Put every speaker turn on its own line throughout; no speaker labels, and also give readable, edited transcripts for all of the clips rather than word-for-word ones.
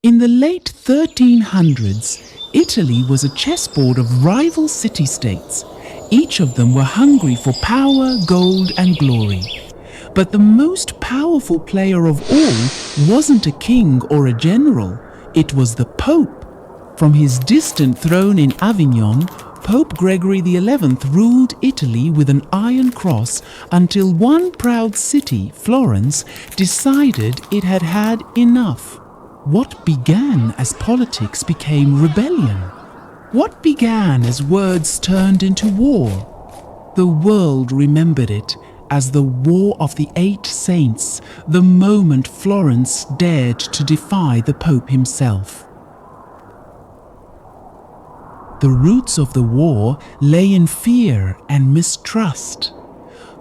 In the late 1300s, Italy was a chessboard of rival city-states. Each of them were hungry for power, gold, and glory. But the most powerful player of all wasn't a king or a general. It was the Pope. From his distant throne in Avignon, Pope Gregory XI ruled Italy with an iron cross until one proud city, Florence, decided it had had enough. What began as politics became rebellion. What began as words turned into war. The world remembered it as the War of the Eight Saints, the moment Florence dared to defy the Pope himself. The roots of the war lay in fear and mistrust.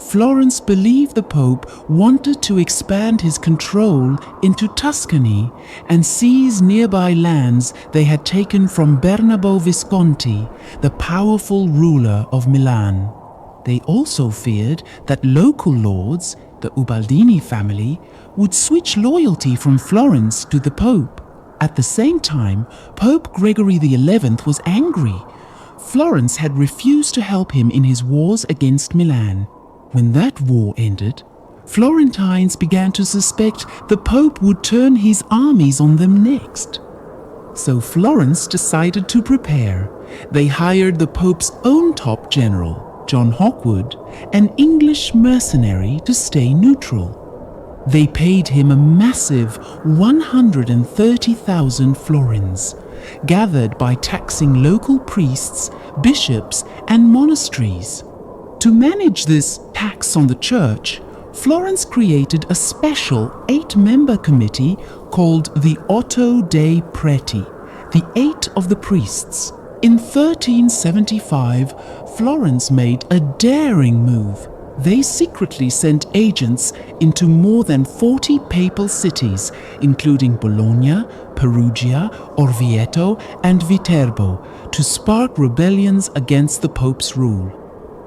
Florence believed the Pope wanted to expand his control into Tuscany and seize nearby lands they had taken from Bernabo Visconti, the powerful ruler of Milan. They also feared that local lords, the Ubaldini family, would switch loyalty from Florence to the Pope. At the same time, Pope Gregory XI was angry. Florence had refused to help him in his wars against Milan. When that war ended, Florentines began to suspect the Pope would turn his armies on them next. So Florence decided to prepare. They hired the Pope's own top general, John Hawkwood, an English mercenary, to stay neutral. They paid him a massive 130,000 florins, gathered by taxing local priests, bishops, and monasteries. To manage this tax on the church, Florence created a special 8-member committee called the Otto dei Preti, the 8 of the priests. In 1375, Florence made a daring move. They secretly sent agents into more than 40 papal cities, including Bologna, Perugia, Orvieto, and Viterbo, to spark rebellions against the Pope's rule.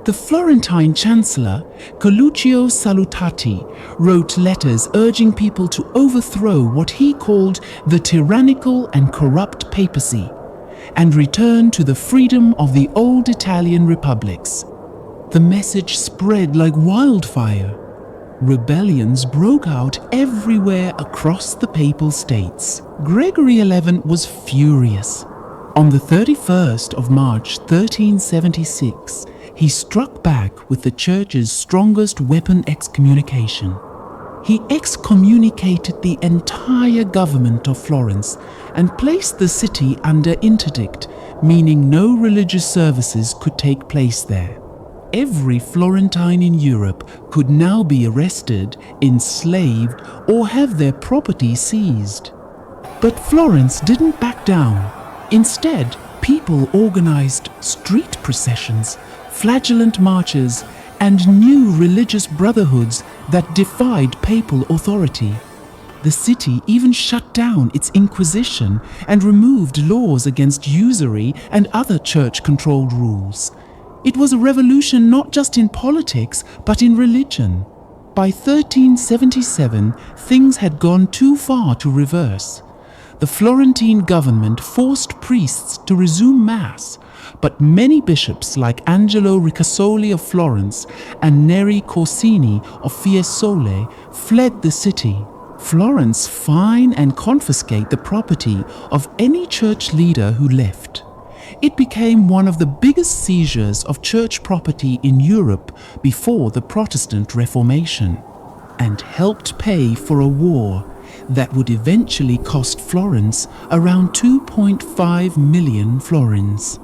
The Florentine chancellor, Coluccio Salutati, wrote letters urging people to overthrow what he called the tyrannical and corrupt papacy and return to the freedom of the old Italian republics. The message spread like wildfire. Rebellions broke out everywhere across the papal states. Gregory XI was furious. On the 31st of March 1376, he struck back with the Church's strongest weapon, excommunication. He excommunicated the entire government of Florence and placed the city under interdict, meaning no religious services could take place there. Every Florentine in Europe could now be arrested, enslaved, or have their property seized. But Florence didn't back down. Instead, people organized street processions, flagellant marches, and new religious brotherhoods that defied papal authority. The city even shut down its Inquisition and removed laws against usury and other church-controlled rules. It was a revolution not just in politics, but in religion. By 1377, things had gone too far to reverse. The Florentine government forced priests to resume Mass, but many bishops like Angelo Ricasoli of Florence and Neri Corsini of Fiesole fled the city. Florence fine and confiscate the property of any church leader who left. It became one of the biggest seizures of church property in Europe before the Protestant Reformation, and helped pay for a war that would eventually cost Florence around 2.5 million florins.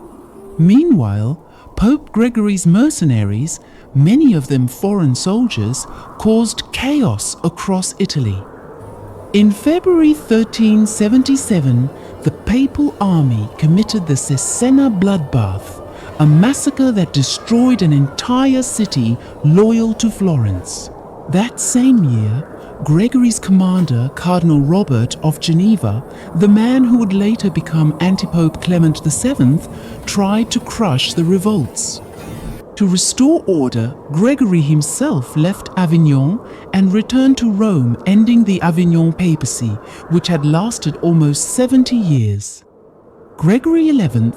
Meanwhile, Pope Gregory's mercenaries, many of them foreign soldiers, caused chaos across Italy. In February 1377, the papal army committed the Cesena Bloodbath, a massacre that destroyed an entire city loyal to Florence. That same year, Gregory's commander, Cardinal Robert of Geneva, the man who would later become Antipope Clement VII, tried to crush the revolts. To restore order, Gregory himself left Avignon and returned to Rome, ending the Avignon papacy, which had lasted almost 70 years. Gregory XI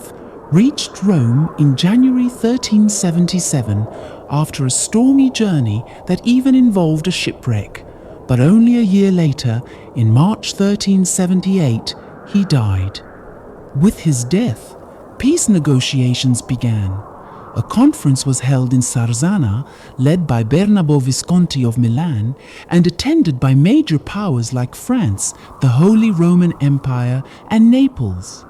reached Rome in January 1377 after a stormy journey that even involved a shipwreck, but only a year later, in March 1378, he died. With his death, peace negotiations began. A conference was held in Cesena, led by Bernabo Visconti of Milan and attended by major powers like France, the Holy Roman Empire, and Naples.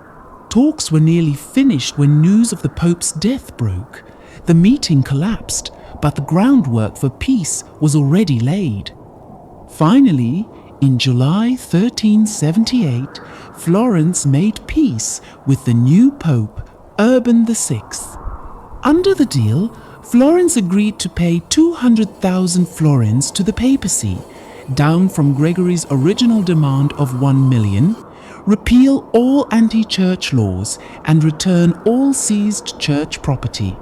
Talks were nearly finished when news of the Pope's death broke. The meeting collapsed, but the groundwork for peace was already laid. Finally, in July 1378, Florence made peace with the new Pope, Urban VI. Under the deal, Florence agreed to pay 200,000 florins to the papacy, down from Gregory's original demand of 1 million, repeal all anti-church laws, and return all seized church property.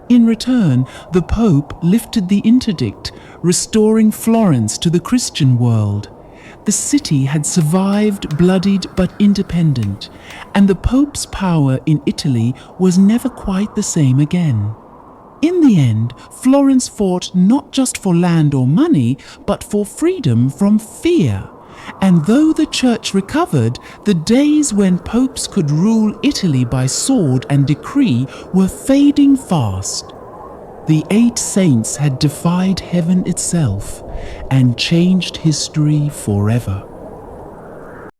In return, the Pope lifted the interdict, restoring Florence to the Christian world. The city had survived bloodied but independent, and the Pope's power in Italy was never quite the same again. In the end, Florence fought not just for land or money, but for freedom from fear. And though the church recovered, the days when popes could rule Italy by sword and decree were fading fast. The 8 saints had defied heaven itself and changed history forever.